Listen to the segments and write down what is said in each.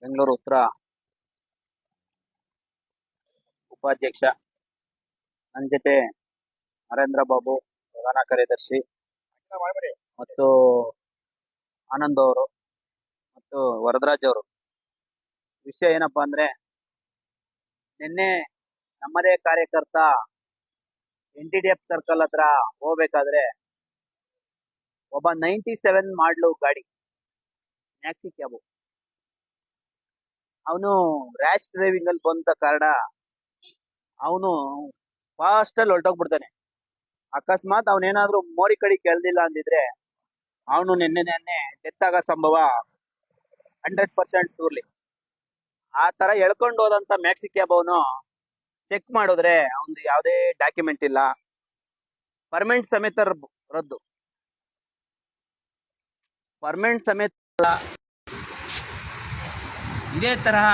ಬೆಂಗಳೂರು ಉತ್ತರ ಉಪಾಧ್ಯಕ್ಷ. ನನ್ನ ಜೊತೆ ನರೇಂದ್ರ ಬಾಬು ಪ್ರಧಾನ ಕಾರ್ಯದರ್ಶಿ ಮತ್ತು ಆನಂದ್ ಅವರು ಮತ್ತು ವರದರಾಜ್ ಅವರು. ವಿಷಯ ಏನಪ್ಪಾ ಅಂದ್ರೆ, ನಿನ್ನೆ ನಮ್ಮದೇ ಕಾರ್ಯಕರ್ತ NTDF ಸರ್ಕಲ್ ಹತ್ರ ಹೋಗ್ಬೇಕಾದ್ರೆ ಒಬ್ಬ 97 ಮಾಡ್ಲು ಗಾಡಿ ಮ್ಯಾಕ್ಸಿ ಕ್ಯಾಬ್, ಅವನು ರ್ಯಾಶ್ ಡ್ರೈವಿಂಗ್ ಅಲ್ಲಿ ಬಂದ ಕಾರಣ ಅವನು ಫಾಸ್ಟ್ ಅಲ್ಲಿ ಹೊರಟೋಗ್ಬಿಡ್ತಾನೆ. ಅಕಸ್ಮಾತ್ ಅವನೇನಾದ್ರೂ ಮೋರಿ ಕಡಿ ಕೆಳ್ದಿಲ್ಲ ಅಂದಿದ್ರೆ ಅವನು ನಿನ್ನೆ ಡೆತ್ ಆಗೋ ಸಂಭವ 100% ಶೂರ್ಲಿ. ಆ ತರ ಎಳ್ಕೊಂಡು ಹೋದಂತ ಮ್ಯಾಕ್ಸಿ ಕ್ಯಾಬ್ ಅವನು ಚೆಕ್ ಮಾಡಿದ್ರೆ ಅವನು ಯಾವುದೇ ಡಾಕ್ಯುಮೆಂಟ್ ಇಲ್ಲ, ಪರ್ಮನೆಂಟ್ ಸಮೇತ ರದ್ದು. ಪರ್ಮನೆಂಟ್ ಸಮೇತ ಇದೇ ತರಹ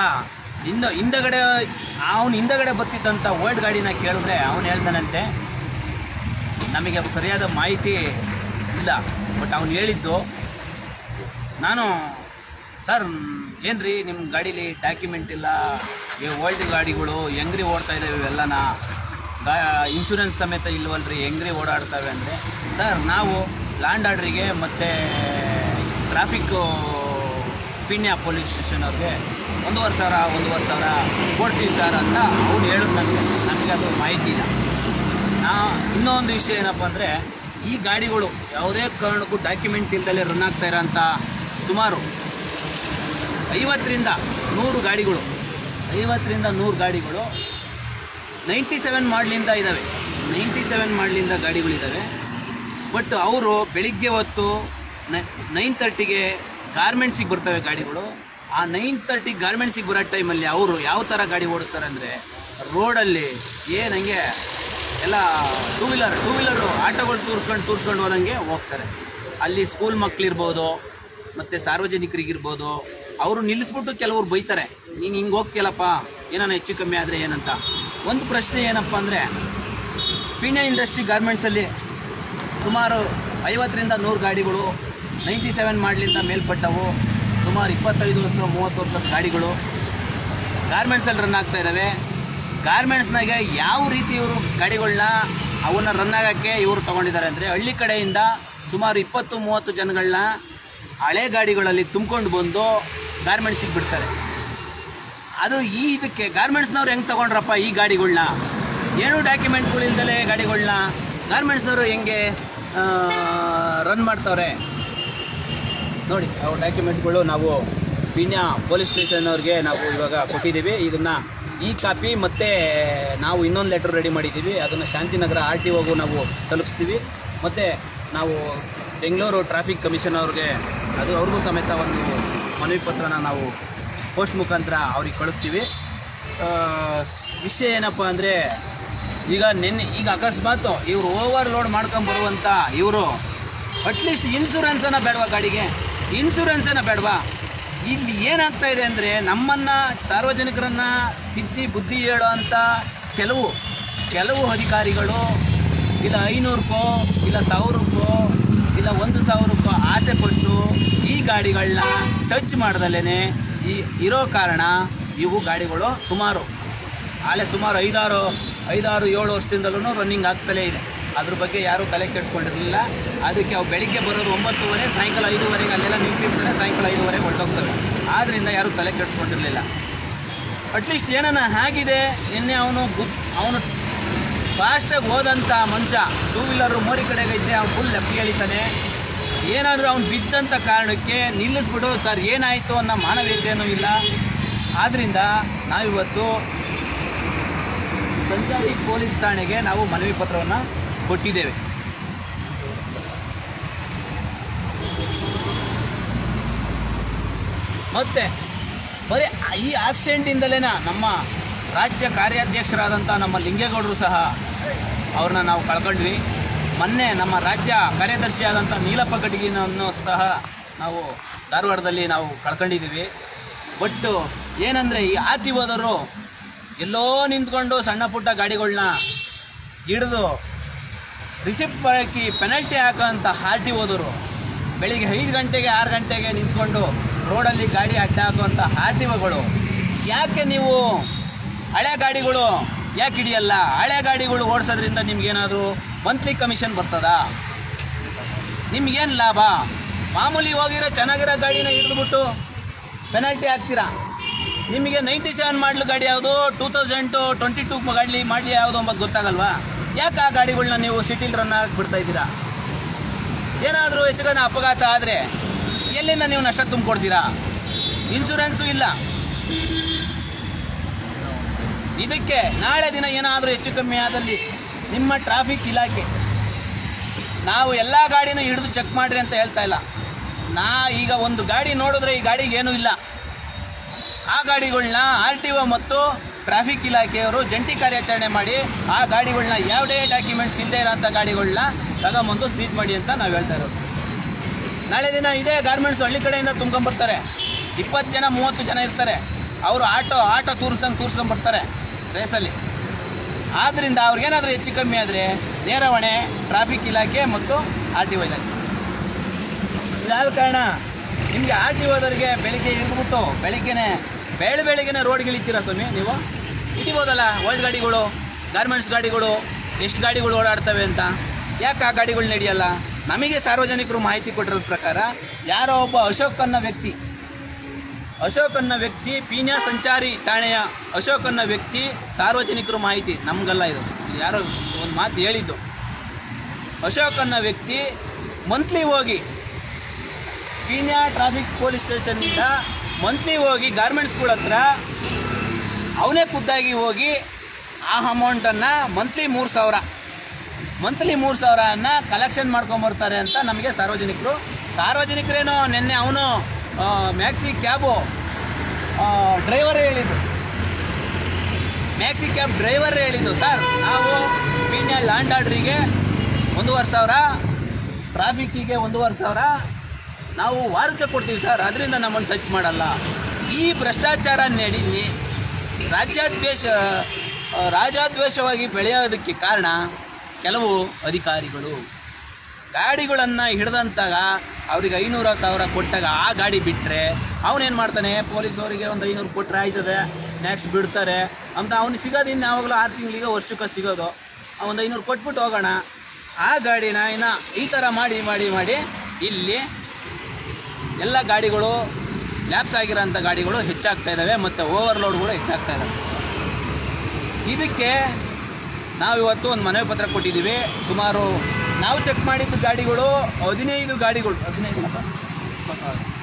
ಹಿಂದಗಡೆ ಬತ್ತಿದ್ದಂತ ಓಲ್ಡ್ ಗಾಡಿನ ಕೇಳಿದ್ರೆ ಅವನು ಹೇಳ್ತಾನಂತೆ, ನಮಗೆ ಸರಿಯಾದ ಮಾಹಿತಿ ಇಲ್ಲ. ಬಟ್ ಅವನು ಹೇಳಿದ್ದು, ನಾನು ಸರ್ ಏನ್ರಿ ನಿಮ್ಮ ಗಾಡೀಲಿ ಡಾಕ್ಯುಮೆಂಟ್ ಇಲ್ಲ, ಈ ಓಲ್ಡ್ ಗಾಡಿಗಳು ಹೆಂಗ್ರಿ ಓಡ್ತಾ ಇದ್ದಾವೆ ಇವೆಲ್ಲನ, ಇನ್ಶೂರೆನ್ಸ್ ಸಮೇತ ಇಲ್ವಲ್ರಿ, ಹೆಂಗ್ರಿ ಓಡಾಡ್ತವೆ ಅಂದರೆ, ಸರ್ ನಾವು ಲ್ಯಾಂಡ್ ಆರ್ಡ್ರಿಗೆ ಮತ್ತು ಟ್ರಾಫಿಕ್ಕು ಪೀಣ್ಯ ಪೊಲೀಸ್ ಸ್ಟೇಷನ್ ಅವ್ರಿಗೆ 1,500 ಕೊಡ್ತೀವಿ ಸರ್ ಅಂತ ಅವ್ನು ಹೇಳಿದ್ರು. ನಮಗೆ ಅದು ಮಾಹಿತಿ ಇಲ್ಲ. ಇನ್ನೊಂದು ವಿಷಯ ಏನಪ್ಪ ಅಂದರೆ, ಈ ಗಾಡಿಗಳು ಯಾವುದೇ ಕಾರಣಕ್ಕೂ ಡಾಕ್ಯುಮೆಂಟ್ ಇಲ್ಲದಲ್ಲೇ ರನ್ ಆಗ್ತಾ ಇರೋಂಥ ಸುಮಾರು 50ರಿಂದ 100 ಗಾಡಿಗಳು 97 ಮಾಡಲಿಂದ ಇದ್ದಾವೆ. 97 ಮಾಡಲಿಂದ ಗಾಡಿಗಳಿದ್ದಾವೆ. ಬಟ್ ಅವರು ಬೆಳಿಗ್ಗೆ ಹೊತ್ತು 9:30ಗೆ ಗಾರ್ಮೆಂಟ್ಸಿಗೆ ಬರ್ತವೆ ಗಾಡಿಗಳು. ಆ 9:30 ಗಾರ್ಮೆಂಟ್ಸಿಗೆ ಬರೋ ಟೈಮಲ್ಲಿ ಅವರು ಯಾವ ಥರ ಗಾಡಿ ಓಡಿಸ್ತಾರೆ ಅಂದರೆ, ರೋಡಲ್ಲಿ ಏನಂಗೆ ಎಲ್ಲ ಟೂ ವೀಲರು ಆಟೋಗಳು ತೂರ್ಸ್ಕೊಂಡು ಹೋದಂಗೆ ಹೋಗ್ತಾರೆ. ಅಲ್ಲಿ ಸ್ಕೂಲ್ ಮಕ್ಕಳಿರ್ಬೋದು ಮತ್ತು ಸಾರ್ವಜನಿಕರಿಗಿರ್ಬೋದು, ಅವರು ನಿಲ್ಲಿಸ್ಬಿಟ್ಟು ಕೆಲವ್ರು ಬೈತಾರೆ, ನೀನು ಹಿಂಗೆ ಹೋಗ್ತೀಯಲ್ಲಪ್ಪ, ಏನಾನ ಹೆಚ್ಚು ಕಮ್ಮಿ ಆದರೆ ಏನಂತ. ಒಂದು ಪ್ರಶ್ನೆ ಏನಪ್ಪ ಅಂದರೆ, ಪೀಣ್ಯ ಇಂಡಸ್ಟ್ರಿ ಗಾರ್ಮೆಂಟ್ಸಲ್ಲಿ ಸುಮಾರು 50ರಿಂದ 100 ಗಾಡಿಗಳು 97 ಮಾಡಲಿಂದ ಮೇಲ್ಪಟ್ಟವು, ಸುಮಾರು 25 ವರ್ಷ 30 ವರ್ಷದ ಗಾಡಿಗಳು ಗಾರ್ಮೆಂಟ್ಸಲ್ಲಿ ರನ್ ಆಗ್ತಾ ಇದ್ದಾವೆ. ಗಾರ್ಮೆಂಟ್ಸ್ನಾಗೆ ಯಾವ ರೀತಿ ಇವರು ಗಾಡಿಗಳನ್ನ ಅವನ್ನ ರನ್ ಆಗೋಕ್ಕೆ ಇವರು ತೊಗೊಂಡಿದ್ದಾರೆ ಅಂದರೆ, ಹಳ್ಳಿ ಕಡೆಯಿಂದ ಸುಮಾರು 20-30 ಜನಗಳನ್ನ ಹಳೆ ಗಾಡಿಗಳಲ್ಲಿ ತುಂಬ್ಕೊಂಡು ಬಂದು ಗಾರ್ಮೆಂಟ್ಸಿಗೆ ಬಿಡ್ತಾರೆ. ಅದು ಇದಕ್ಕೆ ಗಾರ್ಮೆಂಟ್ಸ್ನವ್ರು ಹೆಂಗೆ ತೊಗೊಂಡ್ರಪ್ಪ ಈ ಗಾಡಿಗಳನ್ನ, ಏನೂ ಡಾಕ್ಯುಮೆಂಟ್ಗಳಿಂದಲೇ ಗಾಡಿಗಳನ್ನ ಗಾರ್ಮೆಂಟ್ಸ್ನವರು ಹೆಂಗೆ ರನ್ ಮಾಡ್ತವ್ರೆ ನೋಡಿ. ಅವ್ರ ಡಾಕ್ಯುಮೆಂಟ್ಗಳು ನಾವು ಪೀಣ್ಯ ಪೊಲೀಸ್ ಸ್ಟೇಷನ್ ಅವ್ರಿಗೆ ನಾವು ಇವಾಗ ಕೊಟ್ಟಿದ್ದೀವಿ. ಇದನ್ನು ಈ ಕಾಪಿ ಮತ್ತು ನಾವು ಇನ್ನೊಂದು ಲೆಟ್ರ್ ರೆಡಿ ಮಾಡಿದ್ದೀವಿ. ಅದನ್ನು ಶಾಂತಿನಗರ RTOಗೂ ನಾವು ತಲುಪಿಸ್ತೀವಿ. ಮತ್ತು ನಾವು ಬೆಂಗಳೂರು ಟ್ರಾಫಿಕ್ ಕಮಿಷನ್ ಅವ್ರಿಗೆ ಅವ್ರಿಗೂ ಸಮೇತ ಒಂದು ಮನವಿ ಪತ್ರನ ನಾವು ಪೋಸ್ಟ್ ಮುಖಾಂತರ ಅವ್ರಿಗೆ ಕಳಿಸ್ತೀವಿ. ವಿಷಯ ಏನಪ್ಪ ಅಂದರೆ, ಈಗ ಅಕಸ್ಮಾತ್ ಇವರು ಓವರ್ಲೋಡ್ ಮಾಡ್ಕೊಂಬರುವಂಥ ಇವರು ಅಟ್ಲೀಸ್ಟ್ ಇನ್ಶೂರೆನ್ಸನ್ನು ಬೇಡವಾ, ಗಾಡಿಗೆ ಇನ್ಶೂರೆನ್ಸನ್ನು ಬೇಡವಾ? ಇಲ್ಲಿ ಏನಾಗ್ತಾ ಇದೆ ಅಂದರೆ, ನಮ್ಮನ್ನು ಸಾರ್ವಜನಿಕರನ್ನು ತಿದ್ದಿ ಬುದ್ಧಿ ಹೇಳೋ ಅಂಥ ಕೆಲವು ಅಧಿಕಾರಿಗಳು ಇಲ್ಲ 500ಕ್ಕೋ ಇಲ್ಲ 1000ಕ್ಕೋ ಇಲ್ಲ 1,000ಕ್ಕೋ ಆಸೆ ಪಟ್ಟು ಈ ಗಾಡಿಗಳನ್ನ ಟಚ್ ಮಾಡ್ದಲೇ ಇರೋ ಕಾರಣ ಇವು ಗಾಡಿಗಳು ಸುಮಾರು 5-6-7 ವರ್ಷದಿಂದಲೂ ರನ್ನಿಂಗ್ ಆಗ್ತಲೇ ಇದೆ. ಅದ್ರ ಬಗ್ಗೆ ಯಾರೂ ತಲೆ ಕೆಡಿಸ್ಕೊಂಡಿರಲಿಲ್ಲ. ಅದಕ್ಕೆ ಅವು ಬೆಳಿಗ್ಗೆ ಬರೋದು 9:30, ಸಾಯಂಕಾಲ 5:30 ಅಲ್ಲೆಲ್ಲ ನಿಲ್ಲಿಸಿರ್ತಾರೆ, ಸಾಯಂಕಾಲ 5:30 ಹೊರಟೋಗ್ತವೆ. ಆದ್ದರಿಂದ ಯಾರೂ ತಲೆ ಕೆಡಿಸ್ಕೊಂಡಿರಲಿಲ್ಲ. ಅಟ್ಲೀಸ್ಟ್ ಏನಾನ ಆಗಿದೆ. ನಿನ್ನೆ ಅವನು ಫಾಸ್ಟಾಗಿ ಹೋದಂಥ ಮನುಷ್ಯ, ಟೂ ವೀಲರು ಮೋರಿ ಕಡೆಗೆ ಇದ್ದರೆ ಅವ್ನು ಫುಲ್ ಲೆಫ್ಟ್ ಎಳಿತಾನೆ. ಏನಾದರೂ ಅವ್ನು ಬಿದ್ದಂಥ ಕಾರಣಕ್ಕೆ ನಿಲ್ಲಿಸ್ಬಿಡು ಸರ್ ಏನಾಯಿತು ಅನ್ನೋ ಮಾನವೀಯತೆಯೂ ಇಲ್ಲ. ಆದ್ದರಿಂದ ನಾವಿವತ್ತು ಸಂಚಾರಿ ಪೊಲೀಸ್ ಠಾಣೆಗೆ ನಾವು ಮನವಿ ಪತ್ರವನ್ನು ಕೊಟ್ಟಿದ್ದೇವೆ. ಮತ್ತು ಬರೀ ಈ ಆಕ್ಸಿಡೆಂಟಿಂದಲೇ ನಮ್ಮ ರಾಜ್ಯ ಕಾರ್ಯಾಧ್ಯಕ್ಷರಾದಂಥ ನಮ್ಮ ಲಿಂಗೇಗೌಡರು ಸಹ ಅವ್ರನ್ನ ನಾವು ಕಳ್ಕೊಂಡ್ವಿ. ಮೊನ್ನೆ ನಮ್ಮ ರಾಜ್ಯ ಕಾರ್ಯದರ್ಶಿಯಾದಂಥ ನೀಲಪ್ಪ ಕಟಗಿನನ್ನು ಸಹ ನಾವು ಧಾರವಾಡದಲ್ಲಿ ನಾವು ಕಳ್ಕೊಂಡಿದ್ದೀವಿ. ಬಟ್ ಏನಂದರೆ, ಈ RTOದವರು ಎಲ್ಲೋ ನಿಂತ್ಕೊಂಡು ಸಣ್ಣ ಪುಟ್ಟ ಗಾಡಿಗಳನ್ನ ಹಿಡಿದು ರಿಸಿಪ್ಟ್ ಹಾಕಿ ಪೆನಲ್ಟಿ ಹಾಕೋಂಥ RTOದವರು ಬೆಳಿಗ್ಗೆ 5 ಗಂಟೆಗೆ 6 ಗಂಟೆಗೆ ನಿಂತ್ಕೊಂಡು ರೋಡಲ್ಲಿ ಗಾಡಿ ಅಡ್ಡ ಹಾಕುವಂಥ ಆರ್ ಟಿ ಒಗಳು ಯಾಕೆ ನೀವು ಹಳೆ ಗಾಡಿಗಳು ಯಾಕೆ ಹಿಡಿಯಲ್ಲ? ಹಳೆ ಗಾಡಿಗಳು ಓಡಿಸೋದ್ರಿಂದ ನಿಮ್ಗೇನಾದರೂ ಮಂತ್ಲಿ ಕಮಿಷನ್ ಬರ್ತದಾ? ನಿಮ್ಗೇನು ಲಾಭ? ಮಾಮೂಲಿ ಹೋಗಿರೋ ಚೆನ್ನಾಗಿರೋ ಗಾಡಿನ ಹಿಡಿದ್ಬಿಟ್ಟು ಪೆನಾಲ್ಟಿ ಹಾಕ್ತೀರಾ. ನಿಮಗೆ 97 ಮಾಡಲು ಗಾಡಿ ಯಾವುದು, 2022 ಮಾಡಲಿ ಯಾವುದು ಅಂಬದು ಗೊತ್ತಾಗಲ್ವಾ? ಯಾಕೆ ಆ ಗಾಡಿಗಳನ್ನ ನೀವು ಸಿಟಿಲಿ ರನ್ ಬಿಡ್ತಾ ಇದ್ದೀರಾ? ಏನಾದರೂ ಹೆಚ್ಚಿನ ಅಪಘಾತ ಆದರೆ ಎಲ್ಲಿಂದ ನೀವು ನಷ್ಟ ತುಂಬಿಕೊಡ್ತೀರಾ? ಇನ್ಶೂರೆನ್ಸು ಇಲ್ಲ. ಇದಕ್ಕೆ ನಾಳೆ ದಿನ ಏನಾದರೂ ಹೆಚ್ಚು ಕಮ್ಮಿ ಆದಲ್ಲಿ ನಿಮ್ಮ ಟ್ರಾಫಿಕ್ ಇಲಾಖೆ, ನಾವು ಎಲ್ಲ ಗಾಡಿನೂ ಹಿಡಿದು ಚೆಕ್ ಮಾಡಿರಿ ಅಂತ ಹೇಳ್ತಾ ಇಲ್ಲ. ಈಗ ಒಂದು ಗಾಡಿ ನೋಡಿದ್ರೆ ಈ ಗಾಡಿಗೆ ಏನೂ ಇಲ್ಲ, ಆ ಗಾಡಿಗಳನ್ನ RTO ಮತ್ತು ಟ್ರಾಫಿಕ್ ಇಲಾಖೆಯವರು ಜಂಟಿ ಕಾರ್ಯಾಚರಣೆ ಮಾಡಿ ಆ ಗಾಡಿಗಳನ್ನ ಯಾವುದೇ ಡಾಕ್ಯುಮೆಂಟ್ಸ್ ಇಲ್ಲದೆ ಇರೋಂಥ ಗಾಡಿಗಳನ್ನ ತಗೊಂಬಂದು ಸೀಜ್ ಮಾಡಿ ಅಂತ ನಾವು ಹೇಳ್ತಾ ಇರೋದು. ನಾಳೆ ದಿನ ಇದೇ ಗಾರ್ಮೆಂಟ್ಸ್ ಹಳ್ಳಿ ಕಡೆಯಿಂದ ತುಂಬ್ಕೊಂಬರ್ತಾರೆ, 20 ಜನ 30 ಜನ ಇರ್ತಾರೆ, ಅವರು ಆಟೋ ತೂರಿಸ್ಕೊಂಬರ್ತಾರೆ ರೇಸಲ್ಲಿ. ಆದ್ದರಿಂದ ಅವ್ರಿಗೇನಾದರೂ ಹೆಚ್ಚು ಕಮ್ಮಿ ಆದರೆ ನೇರ ಹೊಣೆ ಟ್ರಾಫಿಕ್ ಇಲಾಖೆ ಮತ್ತು RTO ಇಲಾಖೆ. ಇದಾದ ಕಾರಣ ನಿಮಗೆ RTOದವರಿಗೆ ಬೆಳಿಗ್ಗೆ ಇಳಿದ್ಬಿಟ್ಟು ಬೆಳಗ್ಗೆನೇ ರೋಡ್ಗಿಳಿತೀರಾ ಸ್ವಾಮಿ? ನೀವು ಇಟ್ಟಿಬೋದಲ್ಲ ಓಲ್ಡ್ ಗಾಡಿಗಳು, ಗಾರ್ಮೆಂಟ್ಸ್ ಗಾಡಿಗಳು, ಎಷ್ಟು ಗಾಡಿಗಳು ಓಡಾಡ್ತವೆ ಅಂತ. ಯಾಕೆ ಆ ಗಾಡಿಗಳು ನಡೆಯಲ್ಲ? ನಮಗೆ ಸಾರ್ವಜನಿಕರು ಮಾಹಿತಿ ಕೊಟ್ಟಿರೋದ ಪ್ರಕಾರ ಯಾರೋ ಒಬ್ಬ ಅಶೋಕ್ ಅನ್ನೋ ವ್ಯಕ್ತಿ ಪೀಣ್ಯ ಸಂಚಾರಿ ಠಾಣೆಯ ಅಶೋಕ್ ಅನ್ನೋ ವ್ಯಕ್ತಿ ಸಾರ್ವಜನಿಕರು ಮಾಹಿತಿ, ನಮಗಲ್ಲ ಇದು ಯಾರೋ ಒಂದು ಮಾತು ಹೇಳಿದ್ದು. ಅಶೋಕ್ ಅನ್ನೋ ವ್ಯಕ್ತಿ ಮಂತ್ಲಿ ಹೋಗಿ ಪೀಣ್ಯ ಟ್ರಾಫಿಕ್ ಪೊಲೀಸ್ ಸ್ಟೇಷನ್ನಿಂದ ಮಂತ್ಲಿ ಹೋಗಿ ಗಾರ್ಮೆಂಟ್ಸ್ಗಳ ಹತ್ರ ಅವನೇ ಖುದ್ದಾಗಿ ಹೋಗಿ ಆ ಅಮೌಂಟನ್ನು ಮಂತ್ಲಿ 3,000 ಕಲೆಕ್ಷನ್ ಮಾಡ್ಕೊಂಬರ್ತಾರೆ ಅಂತ ನಮಗೆ ಸಾರ್ವಜನಿಕರೇನೋ ನಿನ್ನೆ ಅವನು ಮ್ಯಾಕ್ಸಿ ಕ್ಯಾಬ್ ಡ್ರೈವರೇ ಹೇಳಿದ್ದು, ಸರ್ ನಾವು ಪೀಣ್ಯ ಲ್ಯಾಂಡ್ ಆರ್ಡ್ರಿಗೆ 1,500, ಟ್ರಾಫಿಕ್ಕಿಗೆ 1,500 ನಾವು ವಾರಕ್ಕೆ ಕೊಡ್ತೀವಿ ಸರ್, ಅದರಿಂದ ನಮ್ಮನ್ನು ಟಚ್ ಮಾಡಲ್ಲ. ಈ ಭ್ರಷ್ಟಾಚಾರ ನಡೀಲಿ ರಾಜ್ಯಾದ್ವೇಷವಾಗಿ ಬೆಳೆಯೋದಕ್ಕೆ ಕಾರಣ ಕೆಲವು ಅಧಿಕಾರಿಗಳು. ಗಾಡಿಗಳನ್ನು ಹಿಡಿದಂತಾಗ ಅವ್ರಿಗೆ 500,000 ಕೊಟ್ಟಾಗ ಆ ಗಾಡಿ ಬಿಟ್ಟರೆ ಅವನೇನು ಮಾಡ್ತಾನೆ, ಪೊಲೀಸವರಿಗೆ ಒಂದು 500 ಕೊಟ್ಟರೆ ಆಯ್ತದೆ, ನೆಕ್ಸ್ಟ್ ಬಿಡ್ತಾರೆ ಅಂತ ಅವ್ನಿಗೆ ಸಿಗೋದು ಇನ್ನು ಯಾವಾಗಲೂ 6 ತಿಂಗಳಿಗೆ ವರ್ಷಕ್ಕೆ ಸಿಗೋದು. ಒಂದು 500 ಕೊಟ್ಬಿಟ್ಟು ಹೋಗೋಣ. ಆ ಗಾಡಿನ ಇನ್ನು ಈ ಥರ ಮಾಡಿ ಇಲ್ಲಿ ಎಲ್ಲ ಗಾಡಿಗಳು ಲ್ಯಾಪ್ಸ್ ಆಗಿರೋಂಥ ಗಾಡಿಗಳು ಹೆಚ್ಚಾಗ್ತಾ ಇದ್ದಾವೆ ಮತ್ತು ಓವರ್ಲೋಡ್ಗಳು ಹೆಚ್ಚಾಗ್ತಾ ಇದ್ದಾವೆ. ಇದಕ್ಕೆ ನಾವಿವತ್ತು ಒಂದು ಮನವಿ ಪತ್ರ ಕೊಟ್ಟಿದ್ದೀವಿ. ಸುಮಾರು ನಾವು ಚೆಕ್ ಮಾಡಿದ್ದು ಗಾಡಿಗಳು 26 ಗಾಡಿಗಳು,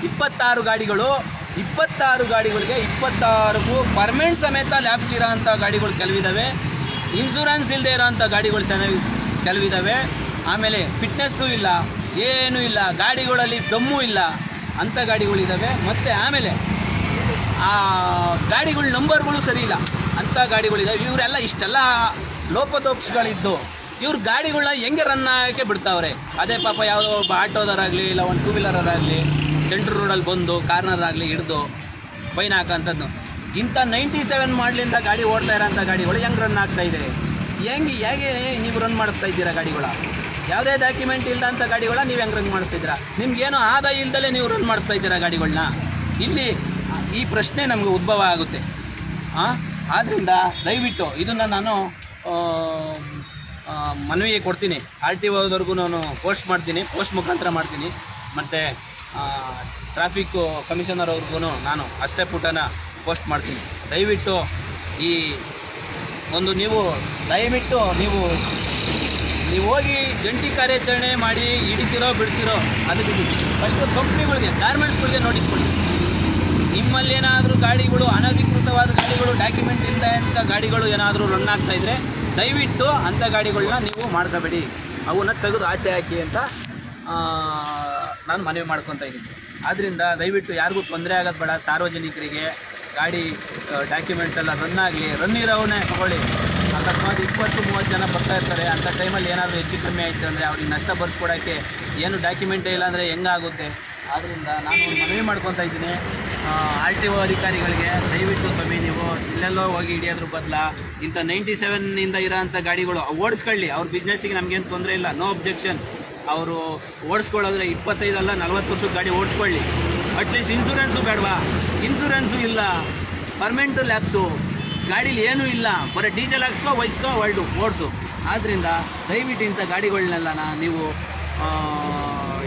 26 ಗಾಡಿಗಳಿಗೆ 26ಗೂ ಪರ್ಮನೆಂಟ್ ಸಮೇತ ಲ್ಯಾಪ್ಸ್ ಇರೋಂಥ ಗಾಡಿಗಳು ಕೆಲವಿದ್ದಾವೆ, ಇನ್ಶೂರೆನ್ಸ್ ಇಲ್ಲದೆ ಇರೋಂಥ ಗಾಡಿಗಳು ಕೆಲವಿದ್ದಾವೆ, ಆಮೇಲೆ ಫಿಟ್ನೆಸ್ಸು ಇಲ್ಲ, ಏನೂ ಇಲ್ಲ, ಗಾಡಿಗಳಲ್ಲಿ ದಮ್ಮು ಇಲ್ಲ ಅಂಥ ಗಾಡಿಗಳಿದ್ದಾವೆ. ಮತ್ತು ಆಮೇಲೆ ಆ ಗಾಡಿಗಳ ನಂಬರ್ಗಳು ಸರಿ ಇಲ್ಲ ಅಂಥ ಗಾಡಿಗಳಿದ್ದಾವೆ. ಇವರೆಲ್ಲ ಇಷ್ಟೆಲ್ಲ ಲೋಪದೋಷಗಳಿದ್ದು ಇವ್ರ ಗಾಡಿಗಳನ್ನ ಹೆಂಗೆ ರನ್ ಆಗೋಕ್ಕೆ ಬಿಡ್ತಾವ್ರೆ. ಅದೇ ಪಾಪ ಯಾವುದೋ ಒಬ್ಬ ಆಟೋದರಾಗಲಿ ಇಲ್ಲ ಒಂದು 2 ವೀಲರಾಗಲಿ ಸೆಂಟ್ರ್ ರೋಡಲ್ಲಿ ಬಂದು ಕಾರ್ನರಾಗಲಿ ಹಿಡಿದು ಫೈನ್ ಹಾಕೋಂಥದ್ದು. ಇಂಥ 97 ಮಾಡಲಿಂದ ಗಾಡಿ ಓಡ್ತಾ ಇರೋಂಥ ಗಾಡಿಗಳು ಹೆಂಗೆ ರನ್ ಆಗ್ತಾಯಿದೆ? ಹೇಗೆ ನೀವು ರನ್ ಮಾಡಿಸ್ತಾ ಇದ್ದೀರಾ ಗಾಡಿಗಳ? ಯಾವುದೇ ಡಾಕ್ಯುಮೆಂಟ್ ಇಲ್ಲದಂಥ ಗಾಡಿಗಳ ನೀವು ಹೆಂಗೆ ರನ್ ಮಾಡಿಸ್ತಿದ್ದೀರಾ? ನಿಮ್ಗೇನೋ ಆದಾಯ ಇಲ್ದಲೇ ನೀವು ರನ್ ಮಾಡಿಸ್ತಾ ಇದ್ದೀರಾ ಗಾಡಿಗಳನ್ನ? ಇಲ್ಲಿ ಈ ಪ್ರಶ್ನೆ ನಮಗೆ ಉದ್ಭವ ಆಗುತ್ತೆ. ಆದ್ದರಿಂದ ದಯವಿಟ್ಟು ಇದನ್ನು ನಾನು ಮನವಿ ಕೊಡ್ತೀನಿ. RTOದವರೆಗೂ ನಾನು ಪೋಸ್ಟ್ ಮುಖಾಂತರ ಮಾಡ್ತೀನಿ. ಮತ್ತು ಟ್ರಾಫಿಕ್ ಕಮಿಷನರ್ ಅವ್ರಿಗೂ ನಾನು ಅಷ್ಟೇ ಪುಟನ ಪೋಸ್ಟ್ ಮಾಡ್ತೀನಿ. ದಯವಿಟ್ಟು ಈ ಒಂದು ನೀವು ಹೋಗಿ ಜಂಟಿ ಕಾರ್ಯಾಚರಣೆ ಮಾಡಿ ಹಿಡಿತಿರೋ ಬಿಡ್ತಿರೋ ಅದು ಬಿಡಿ. ಫಸ್ಟು ಕಂಪ್ನಿಗಳಿಗೆ, ಗಾರ್ಮೆಂಟ್ಸ್ಗಳಿಗೆ ನೋಟಿಸ್ ಕೊಡಿ. ನಿಮ್ಮಲ್ಲಿ ಏನಾದರೂ ಗಾಡಿಗಳು ಅನಧಿಕೃತವಾದ ಗಾಡಿಗಳು, ಡಾಕ್ಯುಮೆಂಟ್ ಇಲ್ಲದಂಥ ಗಾಡಿಗಳು ಏನಾದರೂ ರನ್ ಆಗ್ತಾಯಿದ್ರೆ ದಯವಿಟ್ಟು ಅಂಥ ಗಾಡಿಗಳನ್ನ ನೀವು ಮಾಡ್ಕೋಬೇಡಿ, ಅವನ್ನ ತೆಗೆದು ಆಚೆ ಹಾಕಿ ಅಂತ ನಾನು ಮನವಿ ಮಾಡ್ಕೊತಾ ಇದ್ದೀನಿ. ಆದ್ದರಿಂದ ದಯವಿಟ್ಟು ಯಾರಿಗೂ ತೊಂದರೆ ಆಗೋದು ಬೇಡ. ಸಾರ್ವಜನಿಕರಿಗೆ ಗಾಡಿ ಡಾಕ್ಯುಮೆಂಟ್ಸ್ ಎಲ್ಲ ರನ್ ಇರೋವನ್ನೇ ತಗೊಳ್ಳಿ. ಅಕಸ್ಮಾತ್ 20-30 ಜನ ಬರ್ತಾ ಇರ್ತಾರೆ, ಅಂಥ ಟೈಮಲ್ಲಿ ಏನಾದರೂ ಹೆಚ್ಚು ಕಮ್ಮಿ ಆಯಿತು ಅಂದರೆ ಅವ್ರಿಗೆ ನಷ್ಟ ಭರಿಸ್ಕೊಡೋಕ್ಕೆ ಏನು ಡಾಕ್ಯುಮೆಂಟೇ ಇಲ್ಲ ಅಂದರೆ ಹೆಂಗಾಗುತ್ತೆ? ಆದ್ದರಿಂದ ನಾನು ಒಂದು ಮನವಿ ಮಾಡ್ಕೊತಾ ಇದ್ದೀನಿ RTO ಅಧಿಕಾರಿಗಳಿಗೆ, ದಯವಿಟ್ಟು ಸ್ವಾಮಿ ನೀವು ಇಲ್ಲೆಲ್ಲೋ ಹೋಗಿ ಹಿಡಿಯೋದ್ರ ಬದಲ ಇಂಥ 97 ಇರೋಂಥ ಗಾಡಿಗಳು ಓಡಿಸ್ಕೊಳ್ಳಿ. ಅವ್ರ ಬಿಸ್ನೆಸ್ಸಿಗೆ ನಮಗೇನು ತೊಂದರೆ ಇಲ್ಲ, ನೋ ಅಬ್ಜೆಕ್ಷನ್. ಅವರು ಓಡಿಸ್ಕೊಳ್ಳೋದ್ರೆ 25 ಅಲ್ಲ 40 ವರ್ಷದ ಗಾಡಿ ಓಡಿಸ್ಕೊಳ್ಳಿ. ಅಟ್ಲೀಸ್ಟ್ ಇನ್ಸೂರೆನ್ಸು ಬೇಡವಾ? ಇನ್ಸೂರೆನ್ಸು ಇಲ್ಲ, ಪರ್ಮನೆಂಟು ಲ್ಯಾಪ್ಸು, ಗಾಡೀಲಿ ಏನೂ ಇಲ್ಲ, ಬರೀ ಡೀಸೆಲ್ ಹಾಕ್ಸ್ಕೊ ಓಡಿಸು. ಆದ್ದರಿಂದ ದಯವಿಟ್ಟು ಇಂಥ ಗಾಡಿಗಳನ್ನೆಲ್ಲ ನೀವು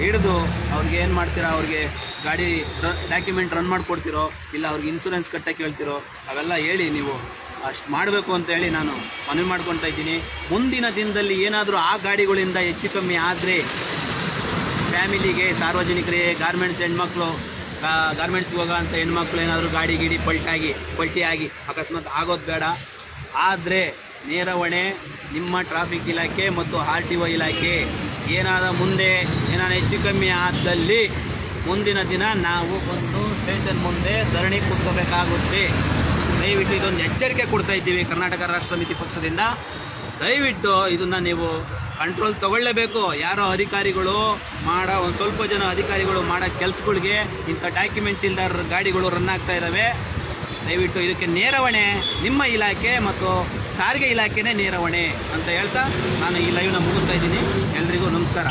ಹಿಡಿದು ಅವ್ರಿಗೆ ಏನು ಮಾಡ್ತೀರಾ, ಅವ್ರಿಗೆ ಗಾಡಿ ಡಾಕ್ಯುಮೆಂಟ್ ರನ್ ಮಾಡಿಕೊಡ್ತಿರೋ ಇಲ್ಲ ಅವ್ರಿಗೆ ಇನ್ಸೂರೆನ್ಸ್ ಕಟ್ಟಕ್ಕೆ ಹೇಳ್ತಿರೋ ಅವೆಲ್ಲ ಹೇಳಿ ನೀವು ಅಷ್ಟು ಮಾಡಬೇಕು ಅಂತೇಳಿ ನಾನು ಮನವಿ ಮಾಡ್ಕೊತಾ ಇದ್ದೀನಿ. ಮುಂದಿನ ದಿನದಲ್ಲಿ ಏನಾದರೂ ಆ ಗಾಡಿಗಳಿಂದ ಹೆಚ್ಚು ಕಮ್ಮಿ ಆದರೆ ಫ್ಯಾಮಿಲಿಗೆ, ಸಾರ್ವಜನಿಕರಿಗೆ, ಗಾರ್ಮೆಂಟ್ಸ್ ಹೆಣ್ಮಕ್ಳು, ಗಾರ್ಮೆಂಟ್ಸ್ಗೆ ಹೋಗೋ ಅಂಥ ಹೆಣ್ಮಕ್ಳು ಏನಾದರೂ ಗಾಡಿ ಪಲ್ಟಿಯಾಗಿ ಅಕಸ್ಮಾತ್ ಆಗೋದು ಬೇಡ. ಆದರೆ ನೇರ ಹೊಣೆ ನಿಮ್ಮ ಟ್ರಾಫಿಕ್ ಇಲಾಖೆ ಮತ್ತು RTO ಇಲಾಖೆ. ಮುಂದೆ ಏನಾದ್ರು ಹೆಚ್ಚು ಕಮ್ಮಿ ಆದಲ್ಲಿ ಮುಂದಿನ ದಿನ ನಾವು ಒಂದು ಸ್ಟೇಷನ್ ಮುಂದೆ ಧರಣಿ ಕೂತ್ಕೋಬೇಕಾಗುತ್ತೆ. ದಯವಿಟ್ಟು ಇದೊಂದು ಎಚ್ಚರಿಕೆ ಕೊಡ್ತಾ ಇದ್ದೀವಿ ಕರ್ನಾಟಕ ರಾಷ್ಟ್ರ ಸಮಿತಿ ಪಕ್ಷದಿಂದ. ದಯವಿಟ್ಟು ಇದನ್ನು ನೀವು ಕಂಟ್ರೋಲ್ ತಗೊಳ್ಳೇಬೇಕು. ಯಾರೋ ಅಧಿಕಾರಿಗಳು ಒಂದು ಸ್ವಲ್ಪ ಜನ ಅಧಿಕಾರಿಗಳು ಮಾಡೋ ಕೆಲಸಗಳಿಗೆ ಇಂಥ ಡಾಕ್ಯುಮೆಂಟ್ ಇಲ್ದಾರ ಗಾಡಿಗಳು ರನ್ ಆಗ್ತಾ ಇದ್ದಾವೆ. ದಯವಿಟ್ಟು ಇದಕ್ಕೆ ನೇರ ಹೊಣೆ ನಿಮ್ಮ ಇಲಾಖೆ ಮತ್ತು ಸಾರಿಗೆ ಇಲಾಖೆನೇ ನೇರ ಹೊಣೆ ಅಂತ ಹೇಳ್ತಾ ನಾನು ಈ ಲೈವ್ನ ಮುಗಿಸ್ತಾ ಇದ್ದೀನಿ. ಎಲ್ರಿಗೂ ನಮಸ್ಕಾರ.